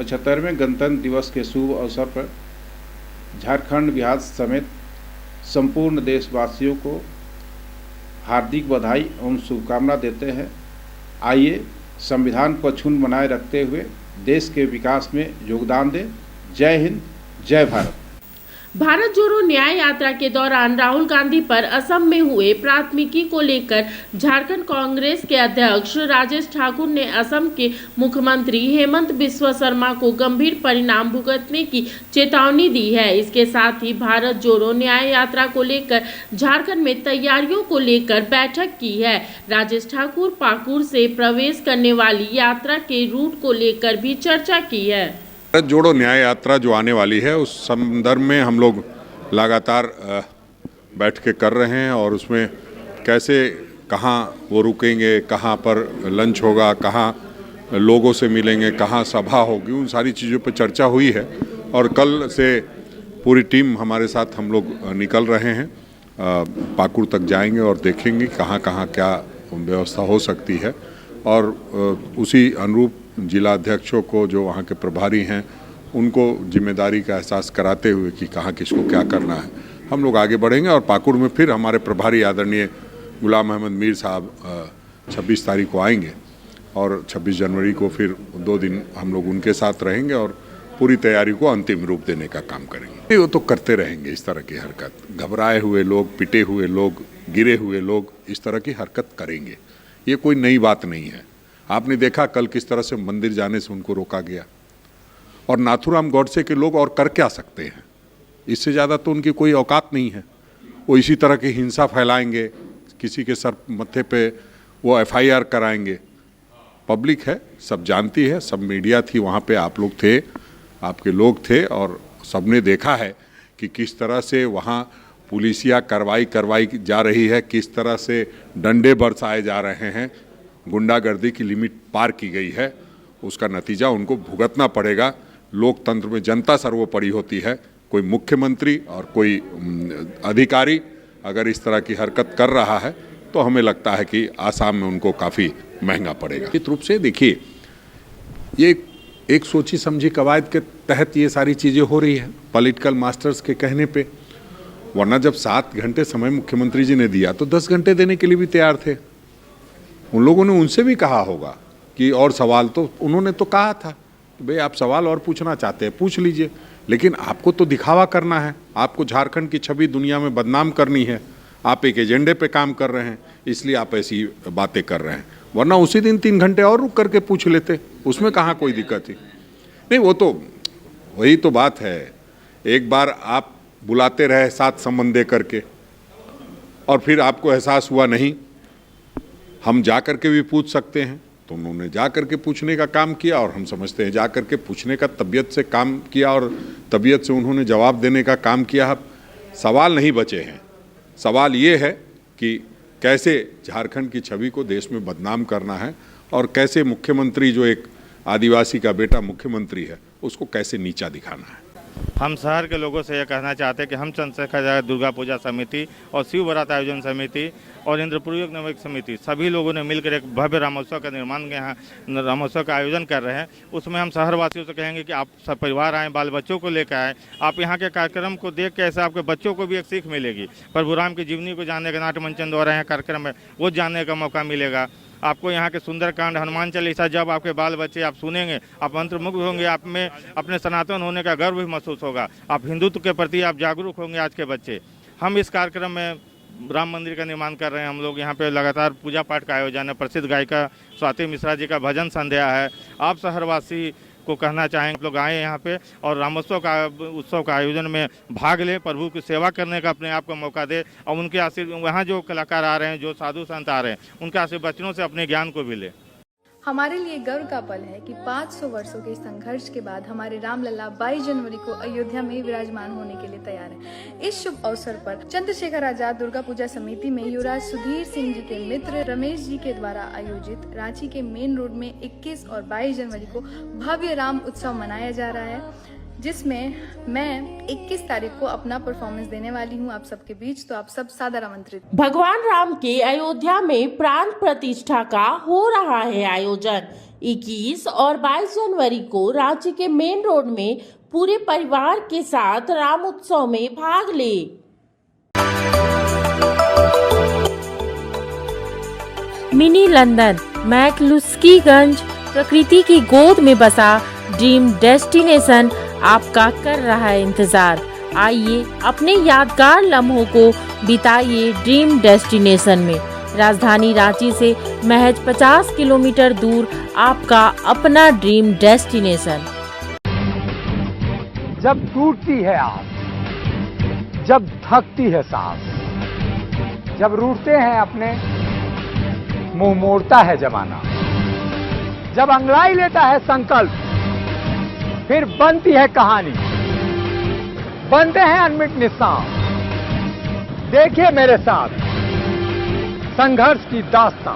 75वें गणतंत्र दिवस के शुभ अवसर पर झारखंड बिहार समेत संपूर्ण देशवासियों को हार्दिक बधाई एवं शुभकामना देते हैं। आइए संविधान को अक्षुण्ण बनाए रखते हुए देश के विकास में योगदान दें। जय हिंद, जय भारत। भारत जोड़ो न्याय यात्रा के दौरान राहुल गांधी पर असम में हुए प्राथमिकी को लेकर झारखंड कांग्रेस के अध्यक्ष राजेश ठाकुर ने असम के मुख्यमंत्री हेमंत बिस्वा शर्मा को गंभीर परिणाम भुगतने की चेतावनी दी है। इसके साथ ही भारत जोड़ो न्याय यात्रा को लेकर झारखंड में तैयारियों को लेकर बैठक की है। राजेश ठाकुर पाकुड़ से प्रवेश करने वाली यात्रा के रूट को लेकर भी चर्चा की है। भारत जोड़ो न्याय यात्रा जो आने वाली है उस संदर्भ में हम लोग लगातार बैठ के कर रहे हैं और उसमें कैसे कहाँ वो रुकेंगे, कहाँ पर लंच होगा, कहाँ लोगों से मिलेंगे, कहाँ सभा होगी, उन सारी चीज़ों पर चर्चा हुई है। और कल से पूरी टीम हमारे साथ हम लोग निकल रहे हैं, पाकुड़ तक जाएंगे और देखेंगे कहाँ कहाँ क्या व्यवस्था हो सकती है और उसी अनुरूप जिला अध्यक्षों को जो वहाँ के प्रभारी हैं उनको जिम्मेदारी का एहसास कराते हुए कि कहाँ किसको क्या करना है हम लोग आगे बढ़ेंगे। और पाकुड़ में फिर हमारे प्रभारी आदरणीय गुलाम अहमद मीर साहब 26 तारीख को आएंगे और 26 जनवरी को फिर 2 दिन हम लोग उनके साथ रहेंगे और पूरी तैयारी को अंतिम रूप देने का काम करेंगे। वो तो करते रहेंगे इस तरह की हरकत, घबराए हुए लोग, पिटे हुए लोग, गिरे हुए लोग इस तरह की हरकत करेंगे, ये कोई नई बात नहीं है। आपने देखा कल किस तरह से मंदिर जाने से उनको रोका गया और नाथूराम गॉडसे के लोग और कर क्या सकते हैं, इससे ज़्यादा तो उनकी कोई औकात नहीं है। वो इसी तरह की हिंसा फैलाएंगे, किसी के सर मत्थे पे वो FIR कराएंगे। पब्लिक है, सब जानती है, सब मीडिया थी वहाँ पे, आप लोग थे, आपके लोग थे और सबने देखा है कि किस तरह से वहाँ पुलिसिया करवाई जा रही है, किस तरह से डंडे बरसाए जा रहे हैं, गुंडागर्दी की लिमिट पार की गई है। उसका नतीजा उनको भुगतना पड़ेगा। लोकतंत्र में जनता सर्वोपरि होती है। कोई मुख्यमंत्री और कोई अधिकारी अगर इस तरह की हरकत कर रहा है तो हमें लगता है कि आसाम में उनको काफ़ी महंगा पड़ेगा। निश्चित रूप से देखिए, ये एक सोची समझी कवायद के तहत ये सारी चीज़ें हो रही है पॉलिटिकल मास्टर्स के कहने पे, वरना जब 7 घंटे समय मुख्यमंत्री जी ने दिया तो 10 घंटे देने के लिए भी तैयार थे। उन लोगों ने उनसे भी कहा होगा कि और सवाल, तो उन्होंने तो कहा था कि भाई आप सवाल और पूछना चाहते हैं पूछ लीजिए, लेकिन आपको तो दिखावा करना है, आपको झारखंड की छवि दुनिया में बदनाम करनी है, आप एक एजेंडे पे काम कर रहे हैं, इसलिए आप ऐसी बातें कर रहे हैं। वरना उसी दिन 3 घंटे और रुक करके पूछ लेते, उसमें कहाँ कोई दिक्कत थी। नहीं, वो तो वही तो बात है, एक बार आप बुलाते रहे साथ संबंध दे करके और फिर आपको एहसास हुआ नहीं हम जा कर के भी पूछ सकते हैं, तो उन्होंने जा कर के पूछने का काम किया और हम समझते हैं जा कर के पूछने का तबीयत से काम किया और तबीयत से उन्होंने जवाब देने का काम किया। सवाल नहीं बचे हैं, सवाल ये है कि कैसे झारखंड की छवि को देश में बदनाम करना है और कैसे मुख्यमंत्री जो एक आदिवासी का बेटा मुख्यमंत्री है उसको कैसे नीचा दिखाना है। हम शहर के लोगों से यह कहना चाहते हैं कि हम चंद्रशेखर दुर्गा पूजा समिति और शिव बारात आयोजन समिति और इंद्रपुरी नवक समिति सभी लोगों ने मिलकर एक भव्य रामोत्सव का निर्माण, यहाँ रामोत्सव का आयोजन कर रहे हैं। उसमें हम शहरवासियों से कहेंगे कि आप सब परिवार आएँ, बाल बच्चों को लेकर आएँ। आप यहाँ के कार्यक्रम को देख के ऐसे आपके बच्चों को भी एक सीख मिलेगी, प्रभु राम की जीवनी को जानने का नाट्य मंचन द्वारा यहाँ कार्यक्रम है वो जानने का मौका मिलेगा। आपको यहाँ के सुंदरकांड, हनुमान चालीसा जब आपके बाल बच्चे आप सुनेंगे, आप मंत्रमुग्ध होंगे, आप में अपने सनातन होने का गर्व भी महसूस होगा, आप हिंदुत्व के प्रति आप जागरूक होंगे। आज के बच्चे, हम इस कार्यक्रम में राम मंदिर का निर्माण कर रहे हैं। हम लोग यहाँ पे लगातार पूजा पाठ का आयोजन है, प्रसिद्ध गायिका स्वाति मिश्रा जी का भजन संध्या है। आप शहरवासी को कहना चाहेंगे आप लोग आए यहाँ पे और रामोत्सव का उत्सव का आयोजन में भाग लें, प्रभु की सेवा करने का अपने आप को मौका दे और उनके आशीर्वाद, वहाँ जो कलाकार आ रहे हैं, जो साधु संत आ रहे हैं, उनके आशीर्वचनों से अपने ज्ञान को भी ले। हमारे लिए गर्व का पल है कि 500 वर्षों के संघर्ष के बाद हमारे रामलला 22 जनवरी को अयोध्या में विराजमान होने के लिए तैयार हैं। इस शुभ अवसर पर चंद्रशेखर आजाद दुर्गा पूजा समिति में युवराज सुधीर सिंह जी के मित्र रमेश जी के द्वारा आयोजित रांची के मेन रोड में 21 और 22 जनवरी को भव्य राम उत्सव मनाया जा रहा है, जिसमें मैं 21 तारीख को अपना परफॉर्मेंस देने वाली हूं आप सबके बीच, तो आप सब सादर आमंत्रित। भगवान राम के अयोध्या में प्राण प्रतिष्ठा का हो रहा है आयोजन। 21 और 22 जनवरी को राज्य के मेन रोड में पूरे परिवार के साथ राम उत्सव में भाग ले। मिनी लंदन मैक्लुस्कीगंज प्रकृति की गोद में बसा ड्रीम डेस्टिनेशन आपका कर रहा है इंतजार। आइए अपने यादगार लम्हों को बिताइए ड्रीम डेस्टिनेशन में। राजधानी रांची से महज 50 किलोमीटर दूर आपका अपना ड्रीम डेस्टिनेशन। जब टूटती है आस, जब थकती है सांस, जब रूठते हैं अपने, मुंह मोड़ता है जमाना, जब अंगड़ाई लेता है संकल्प, फिर बनती है कहानी, बनते हैं अनमिट निशान। देखिए मेरे साथ संघर्ष की दास्तां।